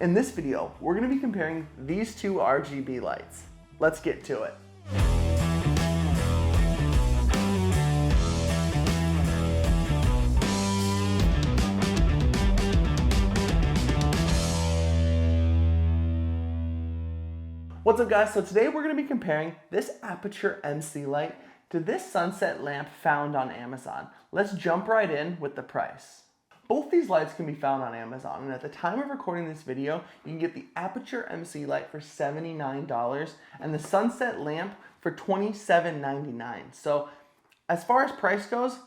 In this video, we're going to be comparing these two RGB lights. Let's get to it. What's up guys, so today we're going to be comparing this Aputure MC Light to this sunset lamp found on Amazon. Let's jump right in with the price. Both these lights can be found on Amazon, and at the time of recording this video, you can get the Aputure MC Light for $79 and the sunset lamp for $27.99. So as far as price goes,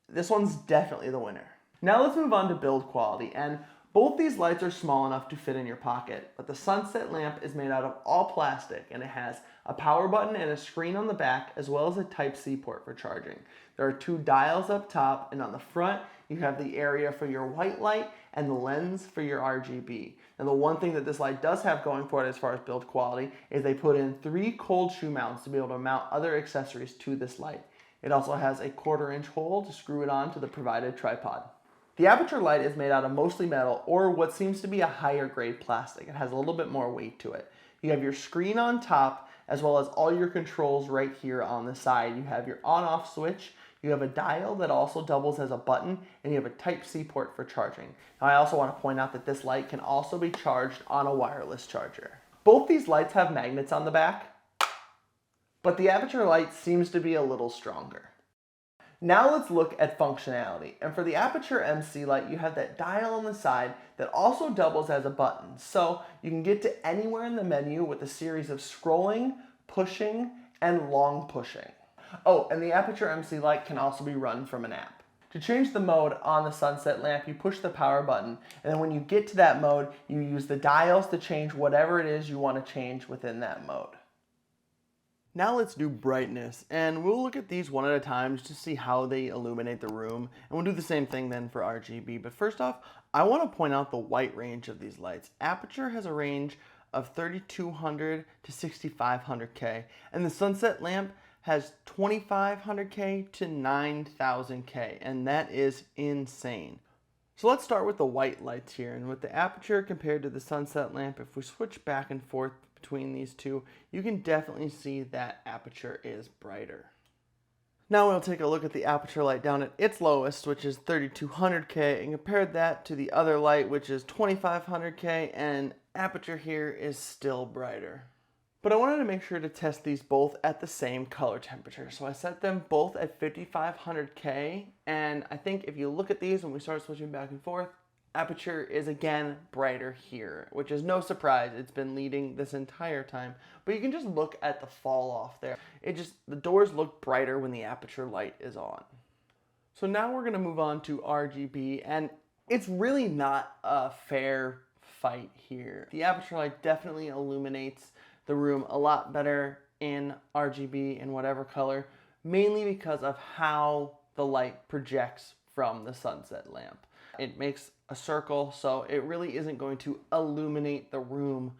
this one's definitely the winner. Now let's move on to build quality, and both these lights are small enough to fit in your pocket, but the sunset lamp is made out of all plastic and it has a power button and a screen on the back as well as a Type-C port for charging. There are two dials up top, and on the front you have the area for your white light and the lens for your RGB. Now the one thing that this light does have going for it as far as build quality is they put in 3 cold shoe mounts to be able to mount other accessories to this light. It also has a 1/4-inch hole to screw it on to the provided tripod. The Aputure light is made out of mostly metal or what seems to be a higher grade plastic. It has a little bit more weight to it. You have your screen on top as well as all your controls right here on the side. You have your on-off switch, you have a dial that also doubles as a button, and you have a Type-C port for charging. Now I also want to point out that this light can also be charged on a wireless charger. Both these lights have magnets on the back, but the Aputure light seems to be a little stronger. Now let's look at functionality, and for the Aputure MC Light you have that dial on the side that also doubles as a button, so you can get to anywhere in the menu with a series of scrolling, pushing, and long pushing. Oh, and the Aputure MC Light can also be run from an app. To change the mode on the sunset lamp, you push the power button, and then when you get to that mode, you use the dials to change whatever it is you want to change within that mode. Now let's do brightness, and we'll look at these one at a time just to see how they illuminate the room, and we'll do the same thing then for RGB. But first off, I want to point out the white range of these lights. Aputure has a range of 3200 to 6500K, and the sunset lamp has 2500K to 9000K, and that is insane. So let's start with the white lights here, and with the Aputure compared to the sunset lamp, if we switch back and forth between these two, you can definitely see that Aputure is brighter. Now we'll take a look at the Aputure light down at its lowest, which is 3200K, and compare that to the other light, which is 2500K, and Aputure here is still brighter. But I wanted to make sure to test these both at the same color temperature, so I set them both at 5500K, and I think if you look at these when we start switching back and forth, Aputure is again brighter here, which is no surprise. It's been leading this entire time, but you can just look at the fall off there. The doors look brighter when the Aputure light is on. So now we're gonna move on to RGB, and it's really not a fair fight here. The Aputure light definitely illuminates the room a lot better in RGB in whatever color, mainly because of how the light projects from the sunset lamp. It makes a circle, so it really isn't going to illuminate the room.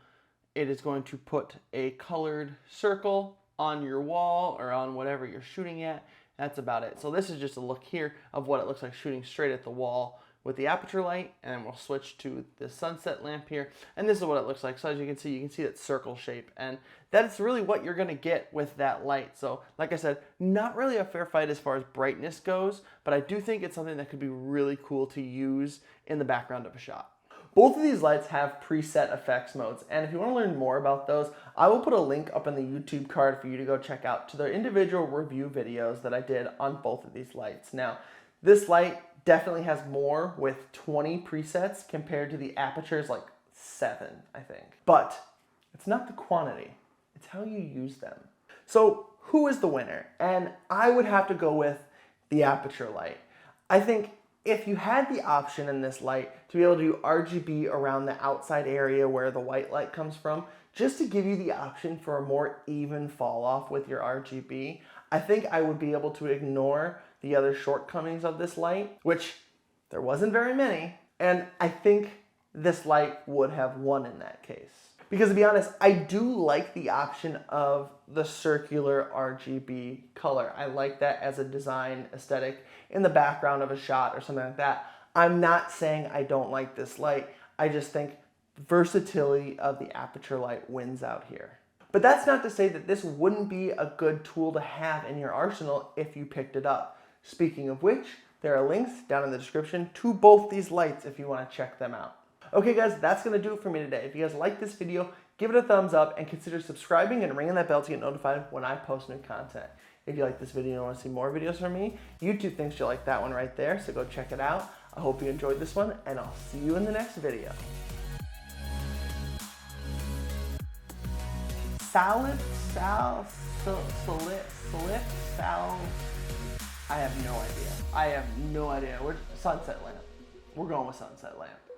It is going to put a colored circle on your wall or on whatever you're shooting at. That's about it. So this is just a look here of what it looks like shooting straight at the wall with the Aputure light, and then we'll switch to the sunset lamp here, and this is what it looks like. So as you can see that circle shape, and that's really what you're gonna get with that light. So like I said, not really a fair fight as far as brightness goes, but I do think it's something that could be really cool to use in the background of a shot. Both of these lights have preset effects modes, and if you want to learn more about those, I will put a link up in the YouTube card for you to go check out to the individual review videos that I did on both of these lights. Now, this light definitely has more with 20 presets compared to the Aputure's like 7, I think. But it's not the quantity, it's how you use them. So who is the winner? And I would have to go with the Aputure light. I think if you had the option in this light to be able to do RGB around the outside area where the white light comes from, just to give you the option for a more even fall off with your RGB, I think I would be able to ignore the other shortcomings of this light, which there wasn't very many, and I think this light would have won in that case. Because to be honest, I do like the option of the circular RGB color. I like that as a design aesthetic in the background of a shot or something like that. I'm not saying I don't like this light. I just think versatility of the Aputure light wins out here. But that's not to say that this wouldn't be a good tool to have in your arsenal if you picked it up. Speaking of which, there are links down in the description to both these lights if you want to check them out. Okay guys, that's going to do it for me today. If you guys like this video, give it a thumbs up and consider subscribing and ringing that bell to get notified when I post new content. If you like this video and want to see more videos from me, YouTube thinks you'll like that one right there, so go check it out. I hope you enjoyed this one, and I'll see you in the next video. Salipt, I have no idea. Sunset lamp. We're going with sunset lamp.